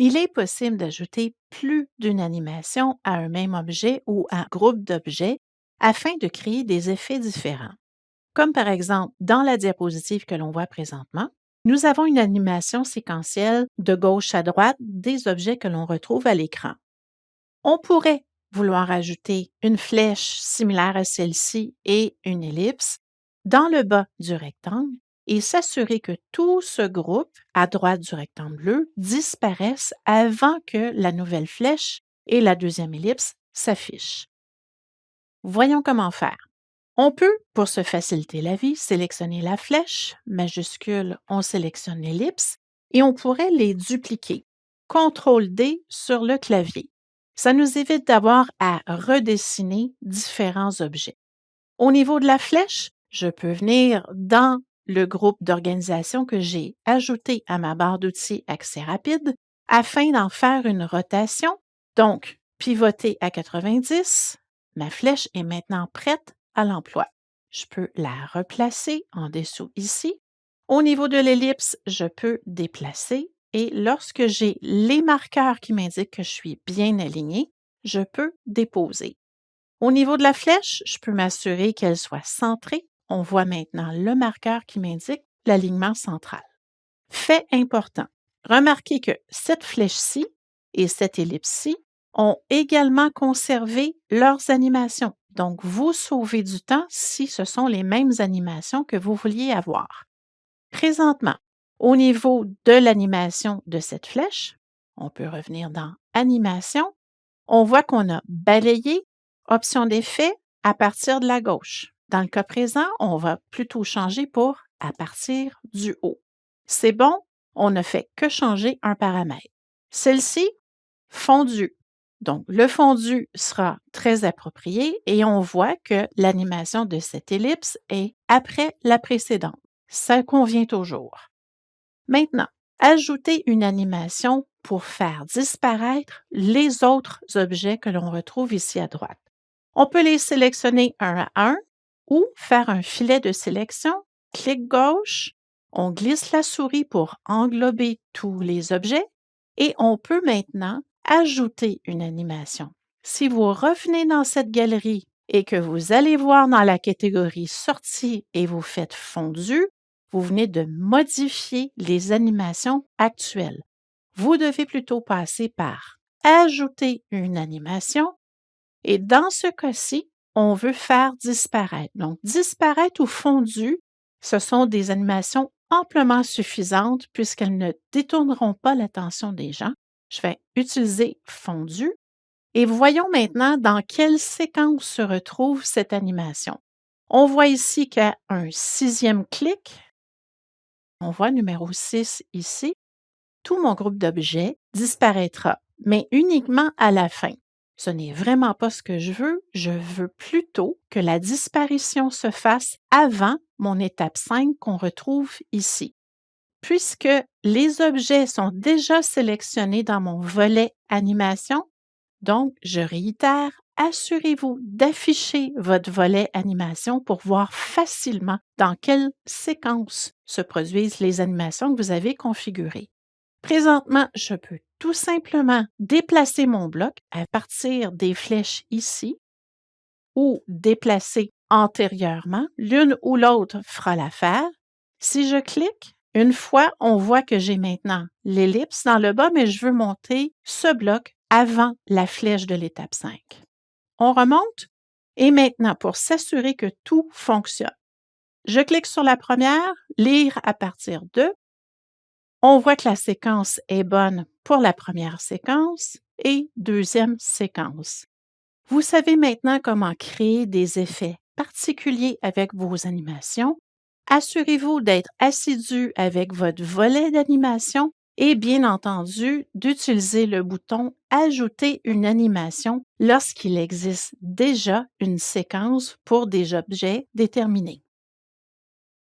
Il est possible d'ajouter plus d'une animation à un même objet ou à un groupe d'objets afin de créer des effets différents. Comme par exemple, dans la diapositive que l'on voit présentement, nous avons une animation séquentielle de gauche à droite des objets que l'on retrouve à l'écran. On pourrait vouloir ajouter une flèche similaire à celle-ci et une ellipse dans le bas du rectangle et s'assurer que tout ce groupe à droite du rectangle bleu disparaisse avant que la nouvelle flèche et la deuxième ellipse s'affichent. Voyons comment faire. On peut, pour se faciliter la vie, sélectionner la flèche, majuscule, on sélectionne l'ellipse et on pourrait les dupliquer. CTRL-D sur le clavier. Ça nous évite d'avoir à redessiner différents objets. Au niveau de la flèche, je peux venir dans le groupe d'organisation que j'ai ajouté à ma barre d'outils Accès rapide afin d'en faire une rotation. Donc, pivoter à 90, ma flèche est maintenant prête à l'emploi. Je peux la replacer en dessous ici. Au niveau de l'ellipse, je peux déplacer et lorsque j'ai les marqueurs qui m'indiquent que je suis bien alignée, je peux déposer. Au niveau de la flèche, je peux m'assurer qu'elle soit centrée. On voit maintenant le marqueur qui m'indique l'alignement central. Fait important, remarquez que cette flèche-ci et cette ellipse-ci ont également conservé leurs animations. Donc, vous sauvez du temps si ce sont les mêmes animations que vous vouliez avoir. Présentement, au niveau de l'animation de cette flèche, on peut revenir dans Animation. On voit qu'on a balayé Option d'effet à partir de la gauche. Dans le cas présent, on va plutôt changer pour à partir du haut. C'est bon, on ne fait que changer un paramètre. Celle-ci, fondu. Donc, le fondu sera très approprié et on voit que l'animation de cette ellipse est après la précédente. Ça convient toujours. Maintenant, ajouter une animation pour faire disparaître les autres objets que l'on retrouve ici à droite. On peut les sélectionner un à un ou faire un filet de sélection, clic gauche, on glisse la souris pour englober tous les objets et on peut maintenant ajouter une animation. Si vous revenez dans cette galerie et que vous allez voir dans la catégorie Sortie et vous faites Fondu, vous venez de modifier les animations actuelles. Vous devez plutôt passer par Ajouter une animation et dans ce cas-ci, on veut faire disparaître. Donc, disparaître ou fondu, ce sont des animations amplement suffisantes puisqu'elles ne détourneront pas l'attention des gens. Je vais utiliser fondu et voyons maintenant dans quelle séquence se retrouve cette animation. On voit ici qu'à un 6e clic, on voit numéro 6 ici, tout mon groupe d'objets disparaîtra, mais uniquement à la fin. Ce n'est vraiment pas ce que je veux plutôt que la disparition se fasse avant mon étape 5 qu'on retrouve ici. Puisque les objets sont déjà sélectionnés dans mon volet animation, donc je réitère, assurez-vous d'afficher votre volet animation pour voir facilement dans quelle séquence se produisent les animations que vous avez configurées. Présentement, je peux tout simplement déplacer mon bloc à partir des flèches ici ou déplacer antérieurement. L'une ou l'autre fera l'affaire. Si je clique, une fois, on voit que j'ai maintenant l'ellipse dans le bas, mais je veux monter ce bloc avant la flèche de l'étape 5. On remonte et maintenant, pour s'assurer que tout fonctionne, je clique sur la première, lire à partir de. On voit que la séquence est bonne pour la première séquence et deuxième séquence. Vous savez maintenant comment créer des effets particuliers avec vos animations. Assurez-vous d'être assidu avec votre volet d'animation et bien entendu d'utiliser le bouton Ajouter une animation lorsqu'il existe déjà une séquence pour des objets déterminés.